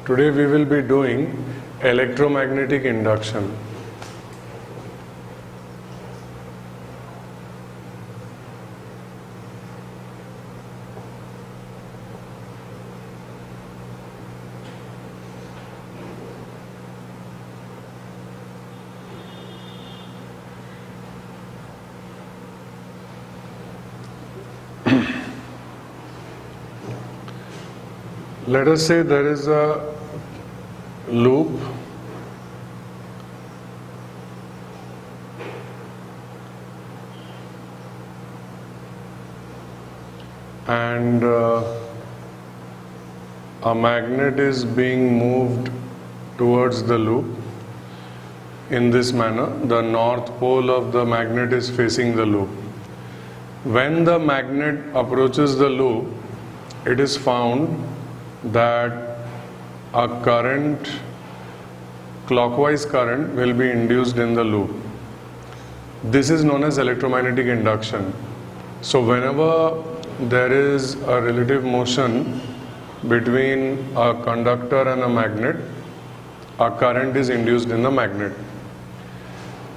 Today we will be doing electromagnetic induction. Let us say there is a loop and a magnet is being moved towards the loop in this manner. The north pole of the magnet is facing the loop. When the magnet approaches the loop, it is found that a current, clockwise current, will be induced in the loop. This is known as electromagnetic induction. So whenever there is a relative motion between a conductor and a magnet, a current is induced in the magnet.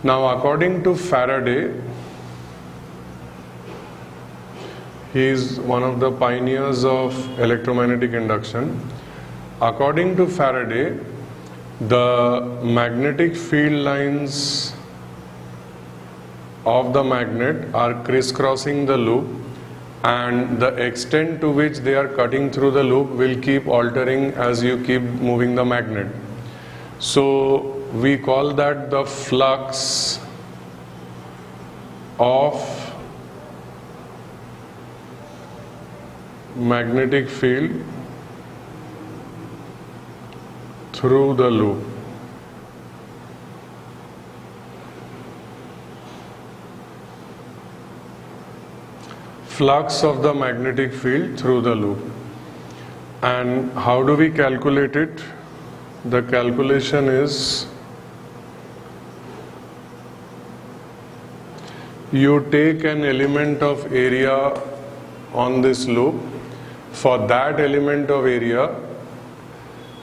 Now, according to Faraday, he is one of the pioneers of electromagnetic induction. According to Faraday, the magnetic field lines of the magnet are crisscrossing the loop, and the extent to which they are cutting through the loop will keep altering as you keep moving the magnet. So we call that the flux of magnetic field through the loop. Flux of the magnetic field through the loop. And how do we calculate it? The calculation is, you take an element of area on this loop. For that element of area,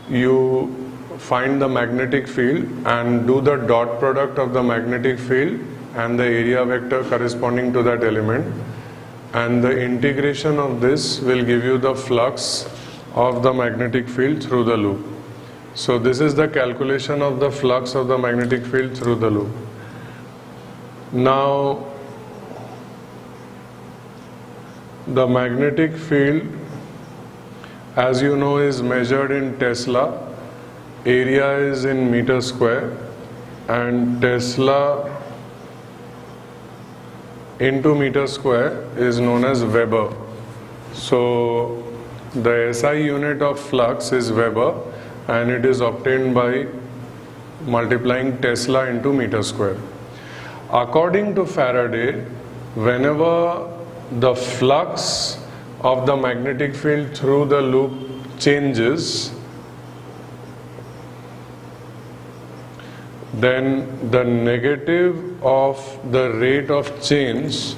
you find the magnetic field and do the dot product of the magnetic field and the area vector corresponding to that element, and the integration of this will give you the flux of the magnetic field through the loop. So this is the calculation of the flux of the magnetic field through the loop. Now, the magnetic field, as you know, is measured in Tesla. Area is in meter square, and Tesla into meter square is known as Weber. So the SI unit of flux is Weber, and it is obtained by multiplying Tesla into meter square. According to Faraday, whenever the flux of the magnetic field through the loop changes, then the negative of the rate of change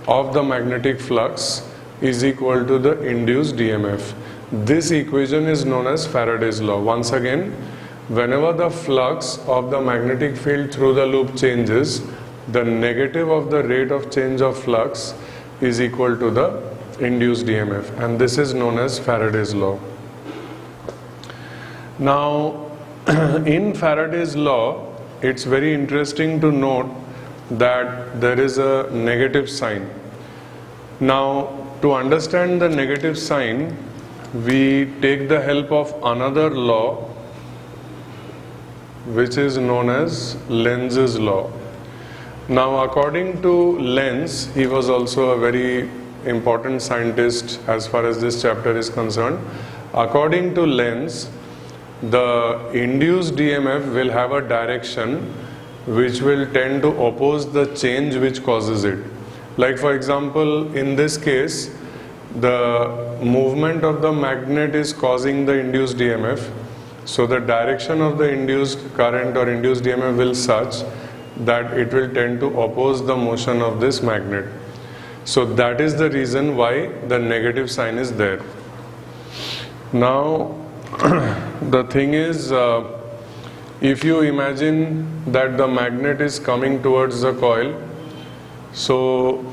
of the magnetic flux is equal to the induced EMF. This equation is known as Faraday's law. Once again, whenever the flux of the magnetic field through the loop changes, the negative of the rate of change of flux is equal to the induced EMF, and this is known as Faraday's law. Now, in Faraday's law, it's very interesting to note that there is a negative sign. Now, to understand the negative sign, we take the help of another law which is known as Lenz's law. Now, according to Lenz, he was also a very important scientist as far as this chapter is concerned. According to Lenz, the induced EMF will have a direction which will tend to oppose the change which causes it. Like, for example, in this case, the movement of the magnet is causing the induced EMF. So the direction of the induced current or induced EMF will such that it will tend to oppose the motion of this magnet. So that is the reason why the negative sign is there. Now, the thing is, if you imagine that the magnet is coming towards the coil, so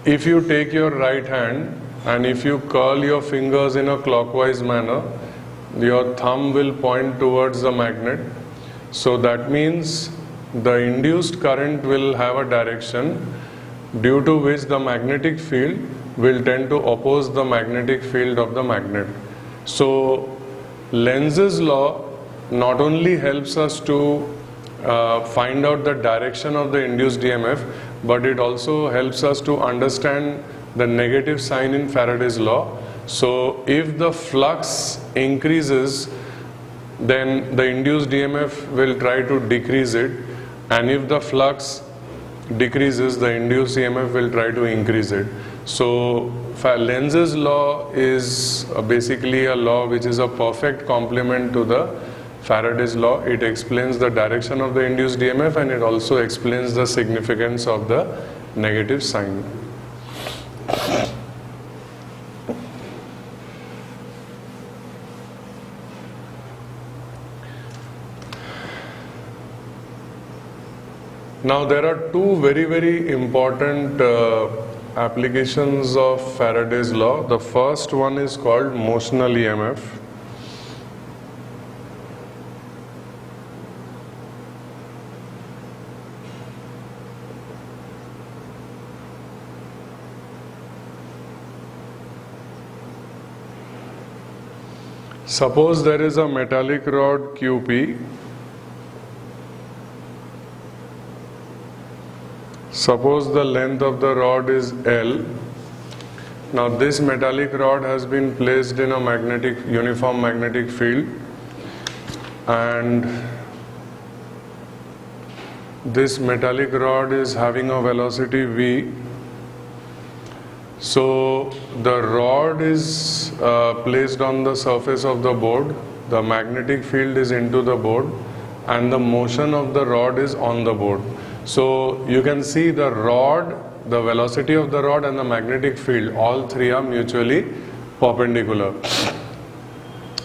if you take your right hand and if you curl your fingers in a clockwise manner, your thumb will point towards the magnet. So that means the induced current will have a direction due to which the magnetic field will tend to oppose the magnetic field of the magnet. So Lenz's law not only helps us to find out the direction of the induced EMF, but it also helps us to understand the negative sign in Faraday's law. So if the flux increases, then the induced EMF will try to decrease it, and if the flux decreases, the induced EMF will try to increase it. So Lenz's law is basically a law which is a perfect complement to the Faraday's law. It explains the direction of the induced EMF and it also explains the significance of the negative sign. Now there are two very important applications of Faraday's law. The first one is called motional EMF. Suppose there is a metallic rod QP. Suppose the length of the rod is L. Now this metallic rod has been placed in a uniform magnetic field, and this metallic rod is having a velocity V. So the rod is placed on the surface of the board, the magnetic field is into the board, and the motion of the rod is on the board. So you can see the rod, the velocity of the rod and the magnetic field, all three are mutually perpendicular.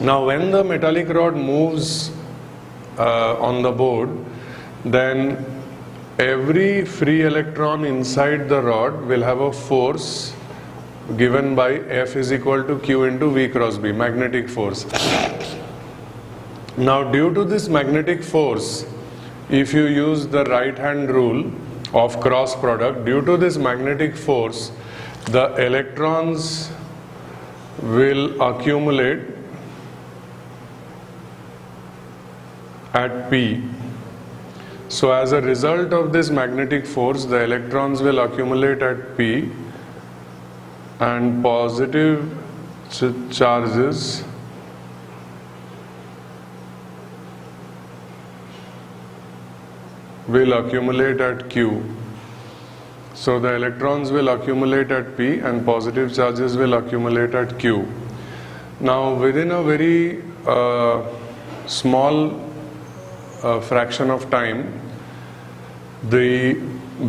Now when the metallic rod moves on the board, then every free electron inside the rod will have a force given by F is equal to Q into V cross B, magnetic force. Now due to this magnetic force, if you use the right hand rule of cross product, due to this magnetic force, the electrons will accumulate at P. So as a result of this magnetic force, the electrons will accumulate at P, and positive charges will accumulate at Q. So the electrons will accumulate at P and positive charges will accumulate at Q. Now within a very small fraction of time, the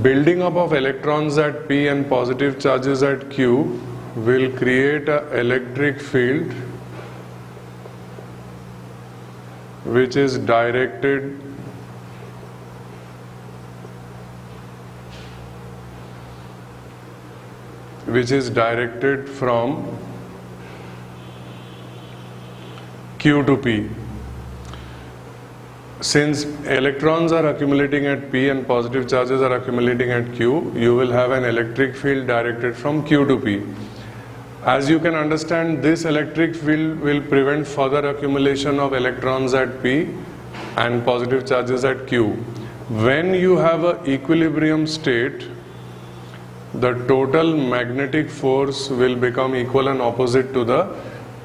building up of electrons at P and positive charges at Q will create an electric field which is directed from Q to P. Since electrons are accumulating at P and positive charges are accumulating at Q, you will have an electric field directed from Q to P. As you can understand, this electric field will prevent further accumulation of electrons at P and positive charges at Q. When you have an equilibrium state, the total magnetic force will become equal and opposite to the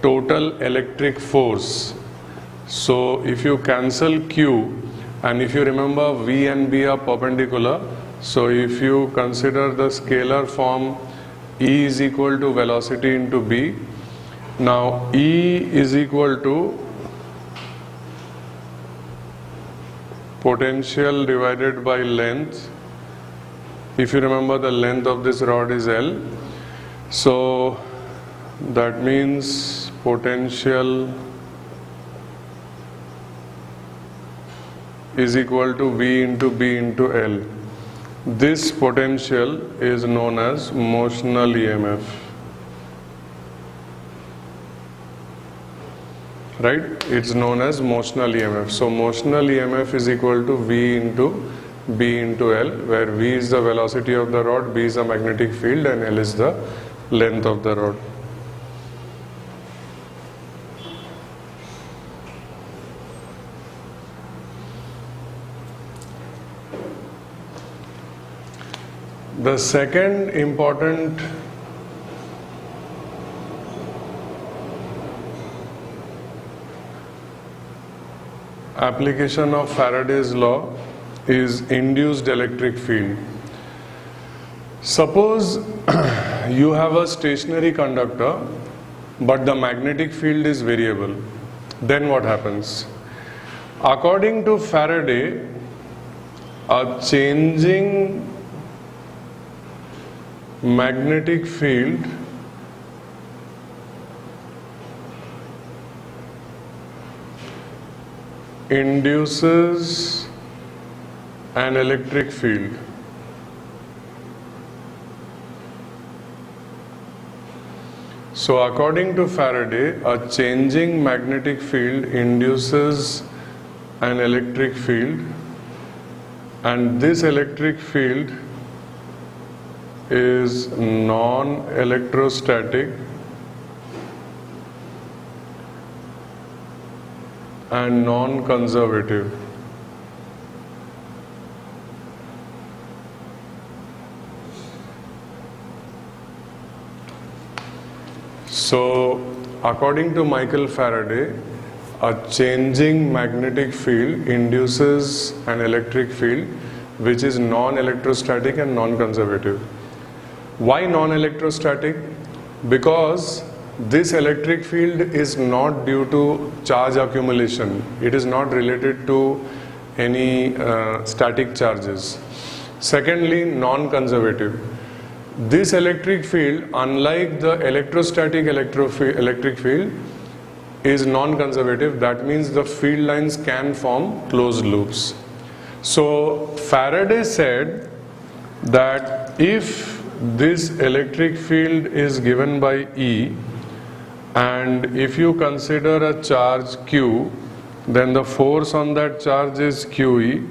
total electric force. So if you cancel Q, and if you remember V and B are perpendicular, so if you consider the scalar form E is equal to velocity into B, now E is equal to potential divided by length. If you remember, the length of this rod is L, so that means potential is equal to V into B into L. This potential is known as motional EMF. Right? It's known as motional EMF. So motional EMF is equal to V into B into L, where V is the velocity of the rod, B is the magnetic field, and L is the length of the rod. The second important application of Faraday's law is induced electric field. Suppose you have a stationary conductor, but the magnetic field is variable. Then what happens? According to Faraday, a changing magnetic field induces an electric field. So according to Faraday, a changing magnetic field induces an electric field, and this electric field is non-electrostatic and non-conservative. So, according to Michael Faraday, a changing magnetic field induces an electric field which is non-electrostatic and non-conservative. Why non-electrostatic? Because this electric field is not due to charge accumulation. It is not related to any static charges. Secondly, non-conservative. This electric field, unlike the electrostatic electric field, is non-conservative. That means the field lines can form closed loops. So Faraday said that if this electric field is given by E, and if you consider a charge Q, then the force on that charge is QE,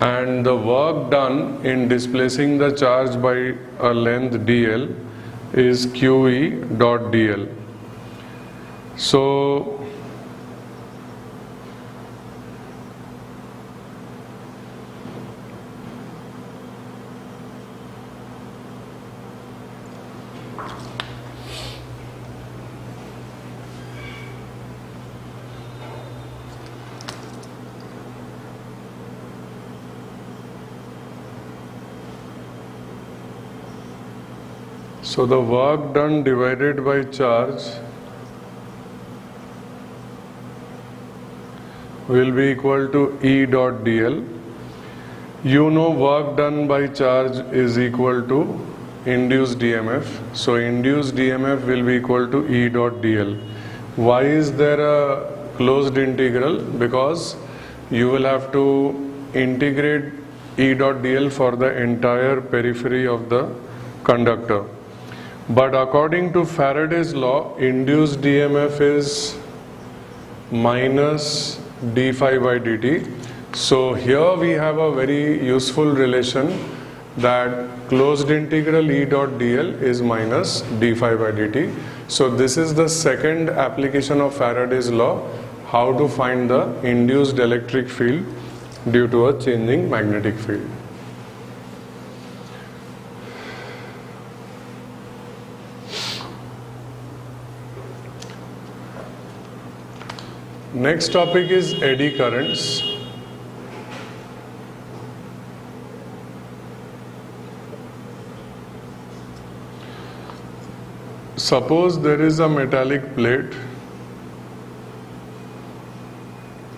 and the work done in displacing the charge by a length dl is QE dot dl. So So the work done divided by charge will be equal to E dot dl. You know work done by charge is equal to induced EMF. So induced EMF will be equal to E dot dl. Why is there a closed integral? Because you will have to integrate E dot dl for the entire periphery of the conductor. But according to Faraday's law, induced EMF is minus d phi by dt. So here we have a very useful relation that closed integral E dot dl is minus d phi by dt. So this is the second application of Faraday's law, how to find the induced electric field due to a changing magnetic field. Next topic is eddy currents. Suppose there is a metallic plate,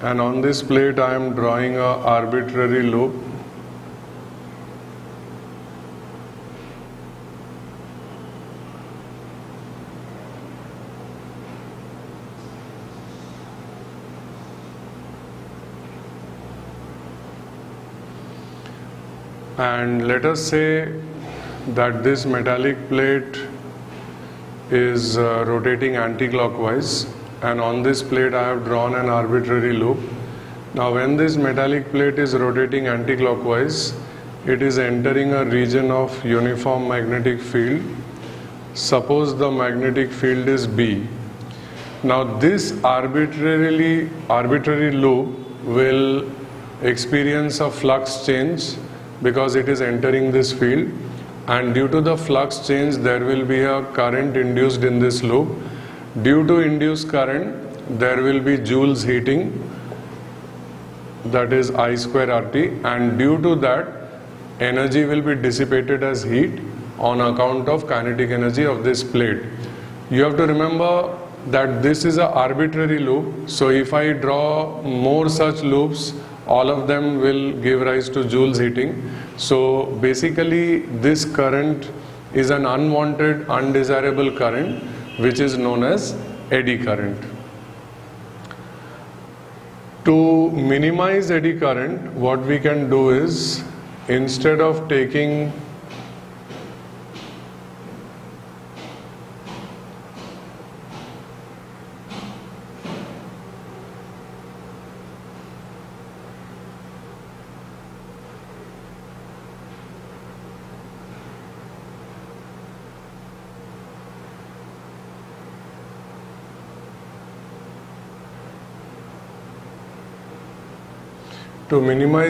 and on this plate I am drawing an arbitrary loop, And let us say that this metallic plate is rotating anti-clockwise, and on this plate I have drawn an arbitrary loop. Now when this metallic plate is rotating anti-clockwise, it is entering a region of uniform magnetic field. Suppose the magnetic field is B. Now this arbitrary loop will experience a flux change because it is entering this field, and due to the flux change there will be a current induced in this loop. Due to induced current there will be joules heating, that is I square RT, and due to that energy will be dissipated as heat on account of kinetic energy of this plate. You have to remember that this is an arbitrary loop, so if I draw more such loops, all of them will give rise to joules heating. So basically this current is an unwanted, undesirable current which is known as eddy current. To minimize eddy current, what we can do is, instead of taking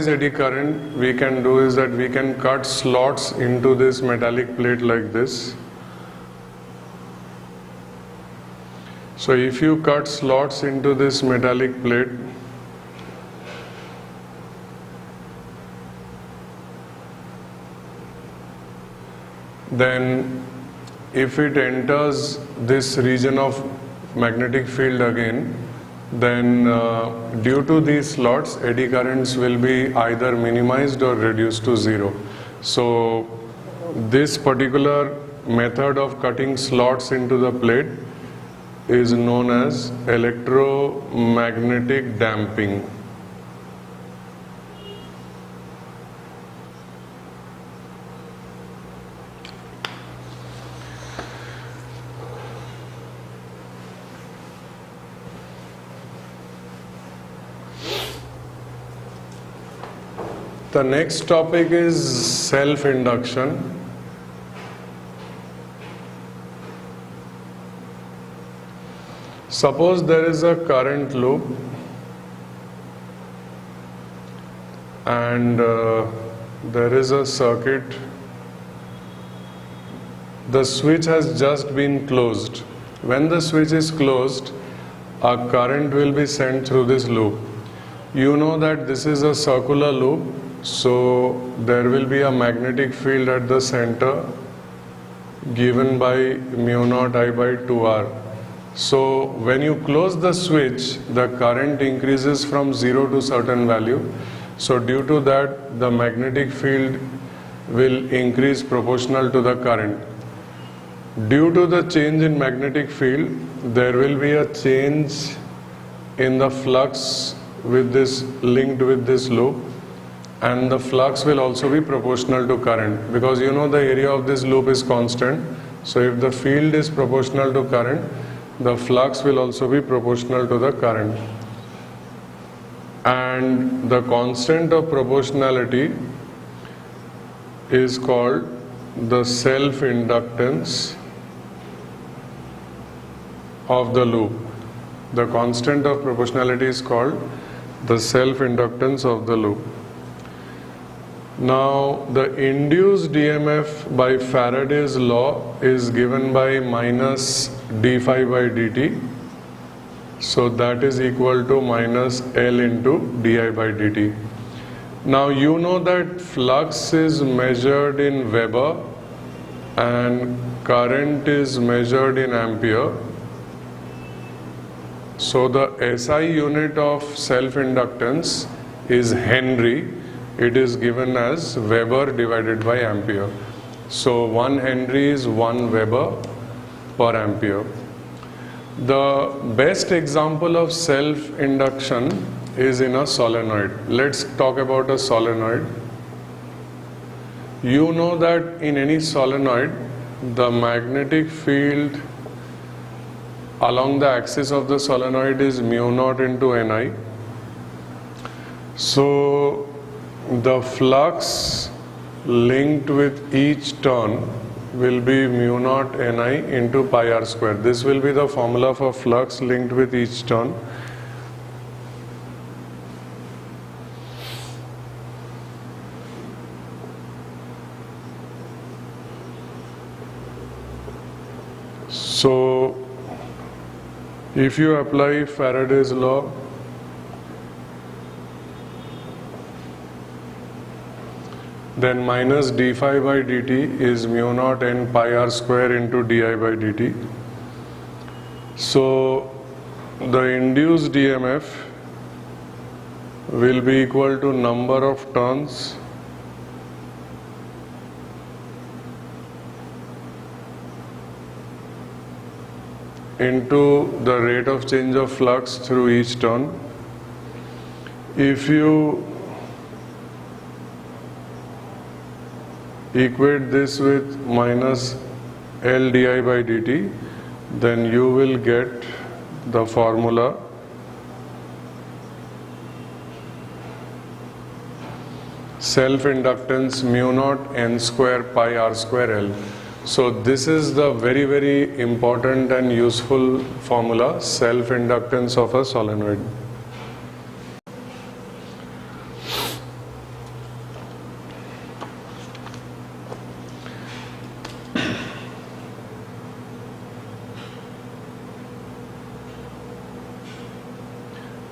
eddy current, we can do is that we can cut slots into this metallic plate like this. So if you cut slots into this metallic plate, then if it enters this region of magnetic field again, then due to these slots, eddy currents will be either minimized or reduced to zero. So this particular method of cutting slots into the plate is known as electromagnetic damping. The next topic is self-induction. Suppose there is a current loop and there is a circuit. The switch has just been closed. When the switch is closed, a current will be sent through this loop. You know that this is a circular loop, so there will be a magnetic field at the center given by mu naught I by 2R. So when you close the switch, the current increases from 0 to certain value. So due to that, the magnetic field will increase proportional to the current. Due to the change in magnetic field, there will be a change in the flux with this linked with this loop, and the flux will also be proportional to current, because you know the area of this loop is constant. So if the field is proportional to current, the flux will also be proportional to the current. And the constant of proportionality is called the self-inductance of the loop. The constant of proportionality is called the self-inductance of the loop. Now the induced EMF by Faraday's law is given by minus d phi by dt. So that is equal to minus L into di by dt. Now you know that flux is measured in Weber and current is measured in ampere. So the SI unit of self-inductance is Henry. It is given as Weber divided by ampere. So 1 Henry is 1 Weber per ampere. The best example of self-induction is in a solenoid. Let's talk about a solenoid. You know that in any solenoid, the magnetic field along the axis of the solenoid is mu naught into Ni. So the flux linked with each turn will be mu naught Ni into pi r square. This will be the formula for flux linked with each turn. So if you apply Faraday's law, then minus d phi by dt is mu naught n pi r square into di by dt. So the induced EMF will be equal to number of turns into the rate of change of flux through each turn. If you equate this with minus L di by dt, then you will get the formula self-inductance mu naught n square pi r square L. So this is the very important and useful formula, self-inductance of a solenoid.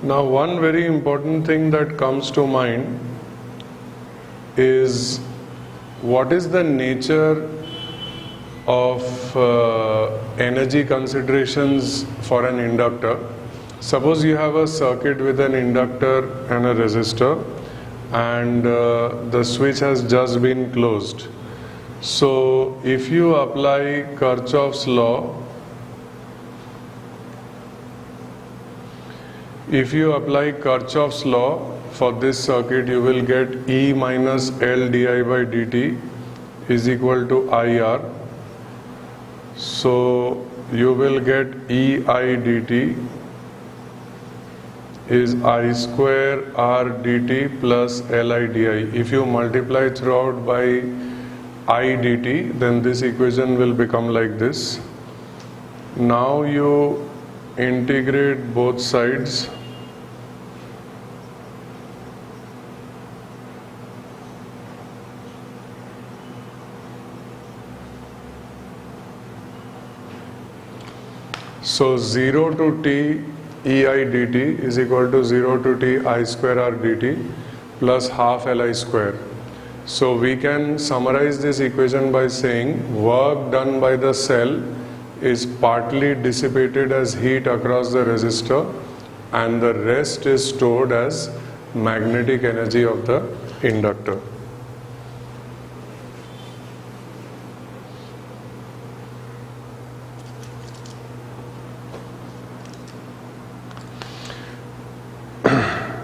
Now one very important thing that comes to mind is what is the nature of energy considerations for an inductor. Suppose you have a circuit with an inductor and a resistor, and the switch has just been closed. So if you apply Kirchhoff's law, for this circuit, you will get E minus L di by dt is equal to IR. So you will get EI dt is I square R dt plus Li di. If you multiply throughout by I dt, then this equation will become like this. Now you integrate both sides. So 0 to t ei dt is equal to 0 to t I square r dt plus half Li square. So we can summarize this equation by saying work done by the cell is partly dissipated as heat across the resistor, and the rest is stored as magnetic energy of the inductor.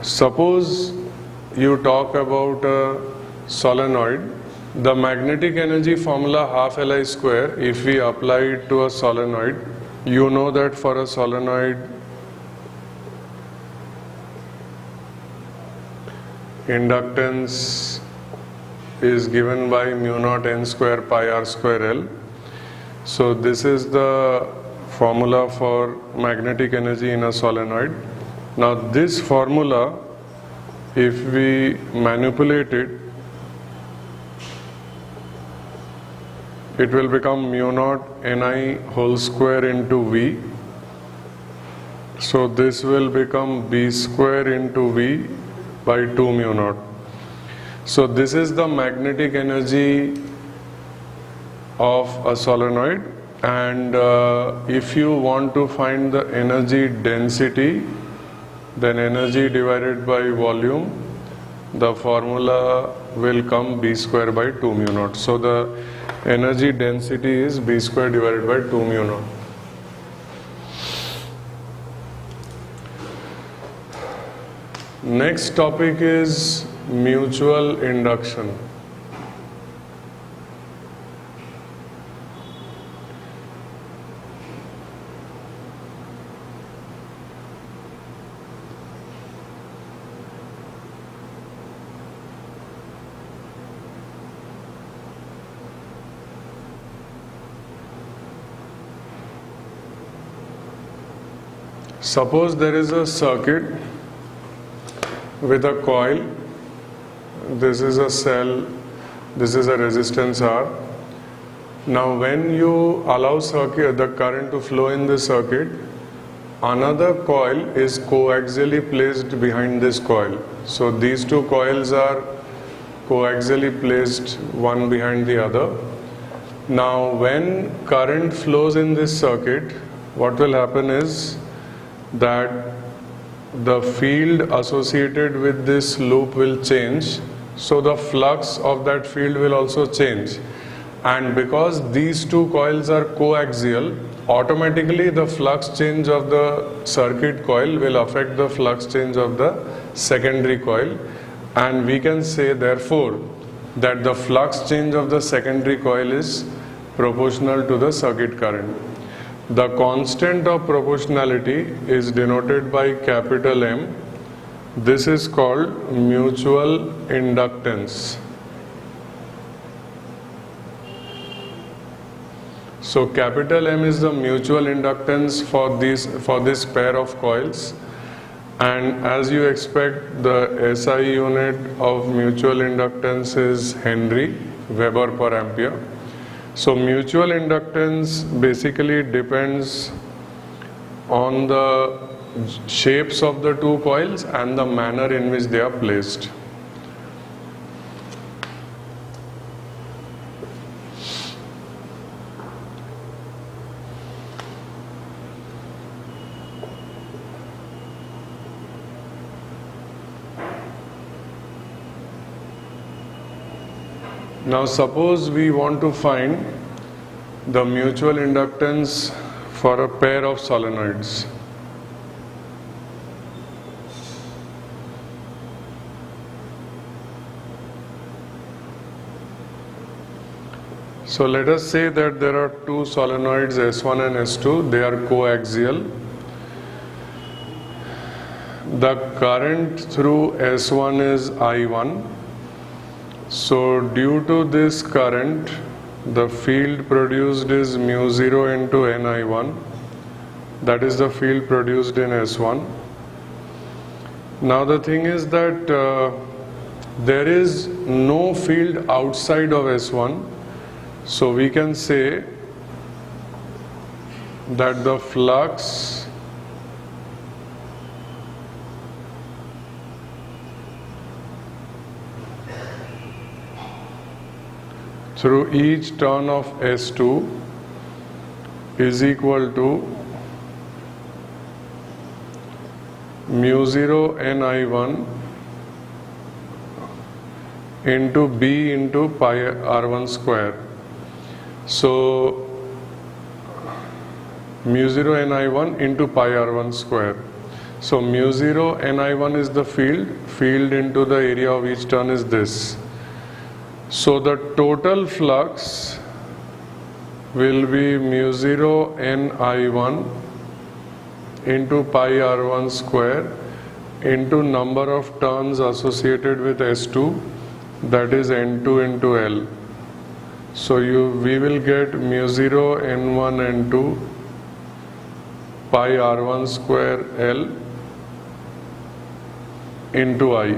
Suppose you talk about a solenoid, the magnetic energy formula half Li square, if we apply it to a solenoid, you know that for a solenoid, inductance is given by mu naught n square pi r square L. So this is the formula for magnetic energy in a solenoid. Now this formula, if we manipulate it, it will become mu naught Ni whole square into V. So this will become B square into V by 2 mu naught. So this is the magnetic energy of a solenoid, and if you want to find the energy density, then energy divided by volume, the formula will come B square by 2 mu naught. So the energy density is B square divided by 2 mu naught. Next topic is mutual induction. Suppose there is a circuit with a coil. This is a cell, this is a resistance R. Now when you allow the current to flow in the circuit, another coil is coaxially placed behind this coil. So these two coils are coaxially placed one behind the other. Now when current flows in this circuit, what will happen is that the field associated with this loop will change, so the flux of that field will also change. And because these two coils are coaxial, automatically the flux change of the circuit coil will affect the flux change of the secondary coil, and we can say therefore that the flux change of the secondary coil is proportional to the circuit current. The constant of proportionality is denoted by capital M. This is called mutual inductance. So capital M is the mutual inductance for this pair of coils, and as you expect, the SI unit of mutual inductance is Henry, Weber per ampere. So mutual inductance basically depends on the shapes of the two coils and the manner in which they are placed. Now suppose we want to find the mutual inductance for a pair of solenoids. So let us say that there are two solenoids S1 and S2, they are coaxial. The current through S1 is I1. So due to this current, the field produced is mu 0 into Ni1. That is the field produced in S1. Now the thing is that there is no field outside of S1. So we can say that the flux through each turn of S2 is equal to mu 0 Ni1 into B into pi R1 square. So mu 0 Ni1 into pi R1 square. So mu 0 Ni1 is the field into the area of each turn is this. So the total flux will be mu 0 Ni1 into pi R1 square into number of turns associated with S2, that is N2 into L. So we will get mu 0 N1 N2 pi R1 square L into I.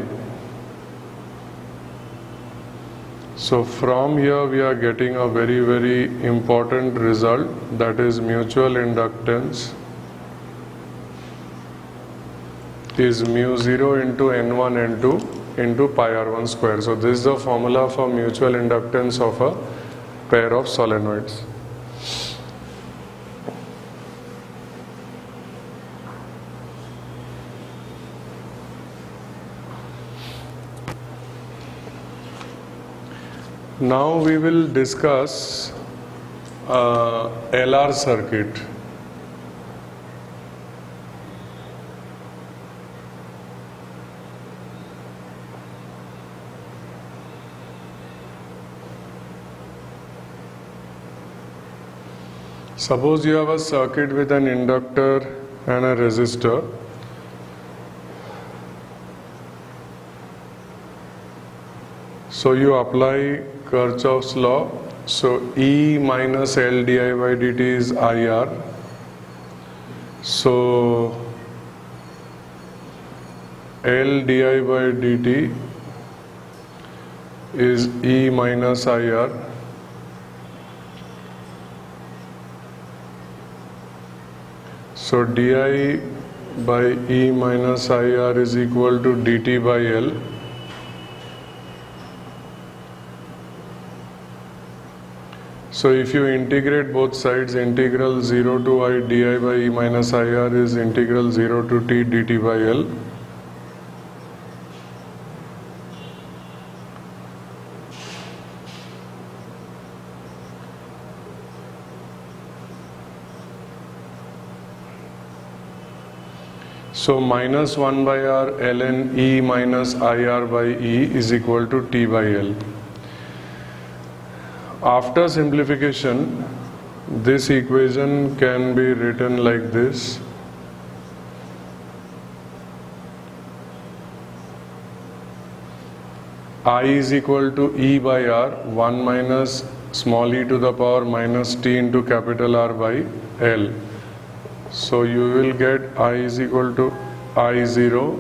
So from here we are getting a very, very important result, that is mutual inductance is mu 0 into N1 N2 into pi R1 square. So this is the formula for mutual inductance of a pair of solenoids. Now we will discuss LR circuit. Suppose you have a circuit with an inductor and a resistor. So you apply Kirchhoff's law. So E minus L di by dt is IR. So L di by dt is E minus IR. So di by E minus IR is equal to dt by L. So if you integrate both sides, integral 0 to I di by E minus IR is integral 0 to t dt by L. So minus 1 by R ln E minus IR by E is equal to T by L. After simplification, this equation can be written like this. I is equal to E by R, 1 minus small e to the power minus t into capital R by L. So you will get I is equal to I0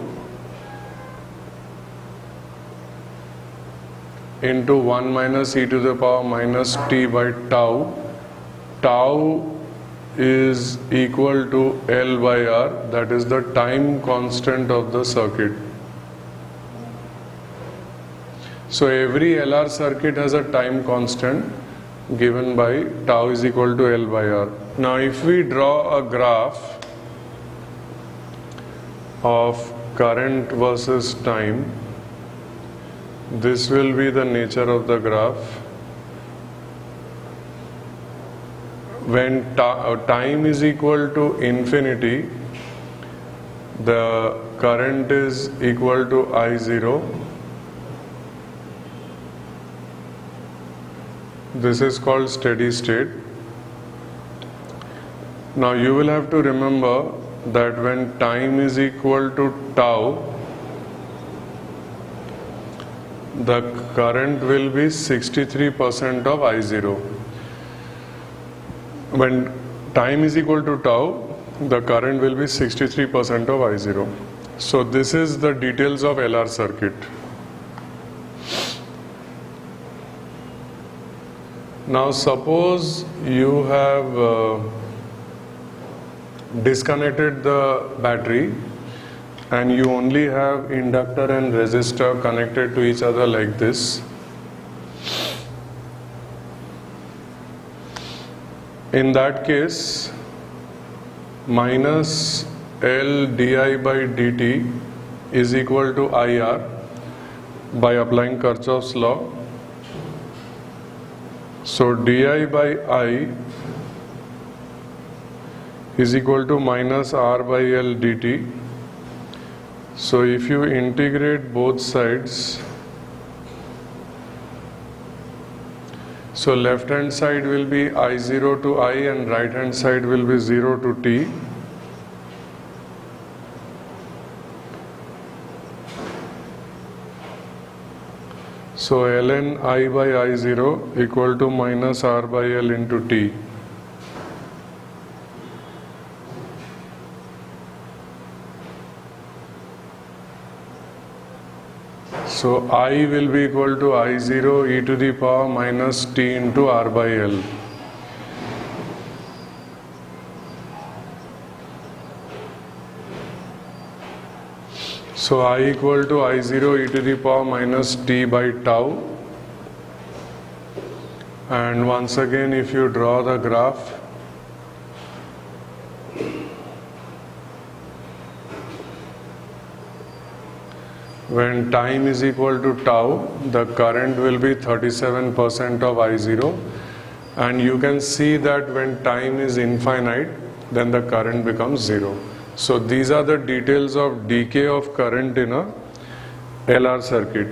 into 1 minus e to the power minus t by tau. Tau is equal to L by R, that is the time constant of the circuit. So every LR circuit has a time constant given by tau is equal to L by R. Now if we draw a graph of current versus time, this will be the nature of the graph. When time is equal to infinity, the current is equal to I0. This is called steady state. Now you will have to remember that when time is equal to tau, the current will be 63% of I0. When time is equal to tau, the current will be 63% of I0. So this is the details of LR circuit. Now suppose you have disconnected the battery and you only have inductor and resistor connected to each other like this. In that case, minus L di by dt is equal to IR by applying Kirchhoff's law. So di by I is equal to minus R by L dt. So if you integrate both sides, so left hand side will be I0 to I and right hand side will be 0 to t. So ln I by I0 equal to minus R by L into t. So I will be equal to I0 e to the power minus t into R by L. So I equal to I0 e to the power minus t by tau. And once again, if you draw the graph, when time is equal to tau, the current will be 37% of I0, and you can see that when time is infinite, then the current becomes 0. So these are the details of decay of current in a LR circuit.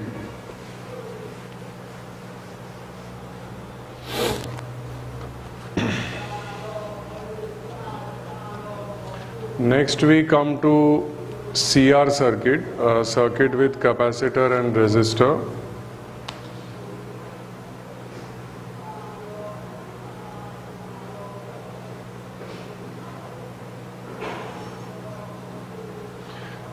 Next we come to CR circuit, a circuit with capacitor and resistor.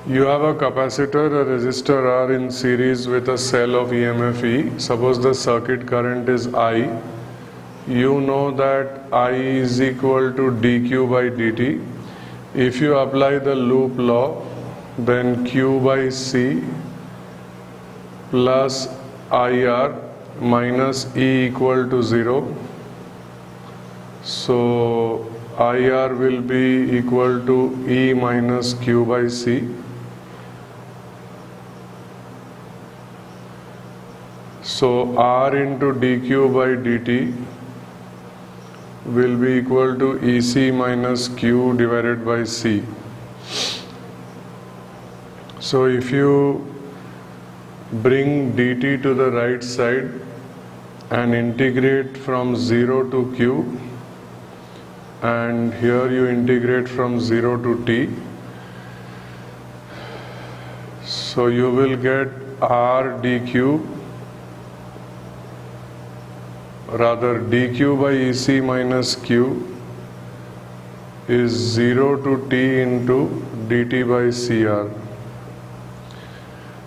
You have a capacitor, a resistor R in series with a cell of EMF E. Suppose the circuit current is I. You know that I is equal to dq by dt. If you apply the loop law, then q by c plus IR minus E equal to 0. So IR will be equal to E minus q by c. So R into dq by dt will be equal to EC minus q divided by c. So if you bring dt to the right side and integrate from 0 to q, and here you integrate from 0 to t, so you will get R dq, rather dq by EC minus q is 0 to t into dt by CR.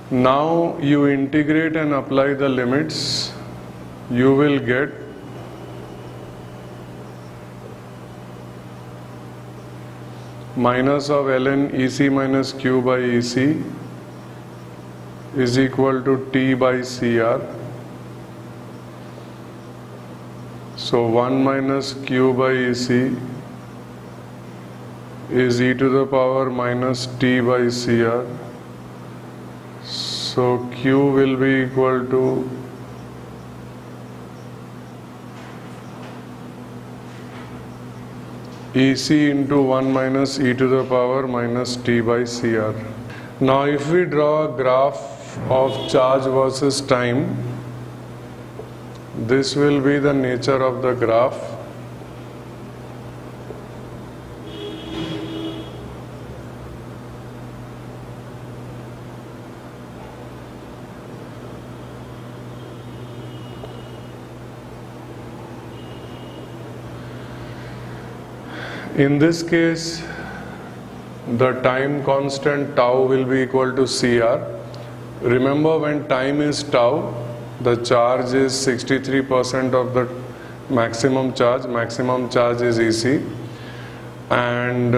Now you integrate and apply the limits, you will get minus of ln EC minus q by EC is equal to t by CR. So 1 minus q by EC is e to the power minus t by CR. So q will be equal to EC into 1 minus e to the power minus t by CR. Now if we draw a graph of charge versus time, this will be the nature of the graph. In this case, the time constant tau will be equal to CR. Remember, when time is tau, the charge is 63% of the maximum charge is EC, and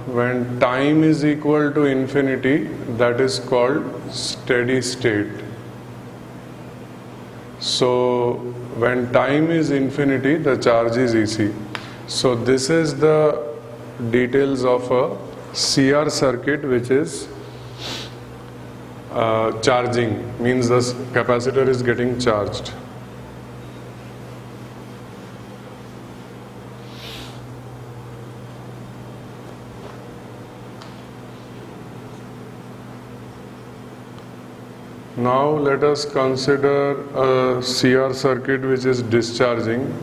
when time is equal to infinity, that is called steady state. So when time is infinity, the charge is EC. So this is the details of a CR circuit, which is charging, means the capacitor is getting charged. Now let us consider a CR circuit which is discharging.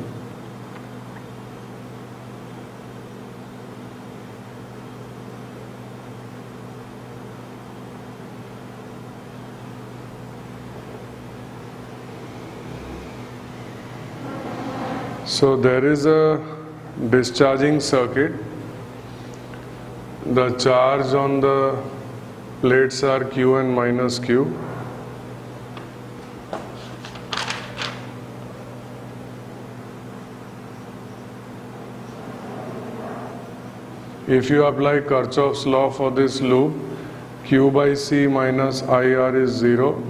So there is a discharging circuit. The charge on the plates are Q and minus Q. If you apply Kirchhoff's law for this loop, Q by C minus IR is 0.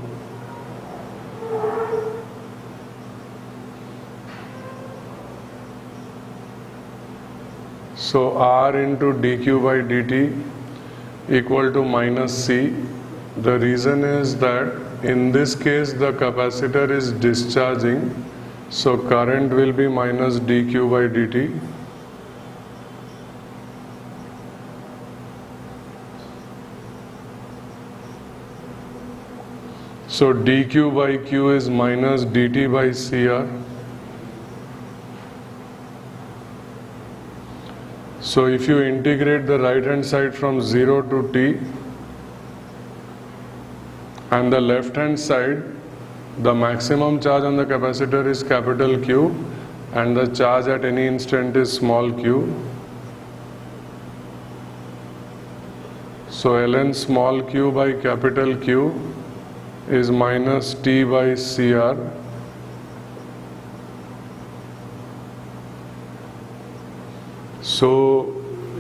So R into dq by dt equal to minus C. The reason is that in this case the capacitor is discharging, so current will be minus dq by dt. So dq by q is minus dt by CR. So if you integrate the right hand side from 0 to t and the left hand side, the maximum charge on the capacitor is capital Q and the charge at any instant is small q. So ln small q by capital Q is minus T by CR. So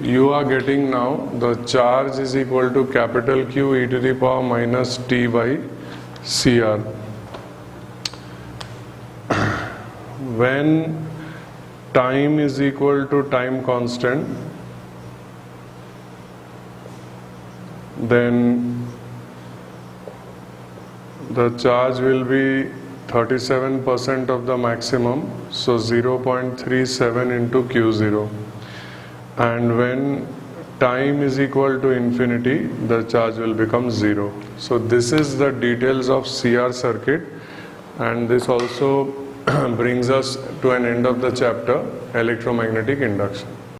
you are getting now the charge is equal to capital Q e to the power minus T by CR. When time is equal to time constant, then the charge will be 37% of the maximum, so 0.37 into Q0. And when time is equal to infinity, the charge will become 0. So this is the details of CR circuit, and this also brings us to an end of the chapter, electromagnetic induction.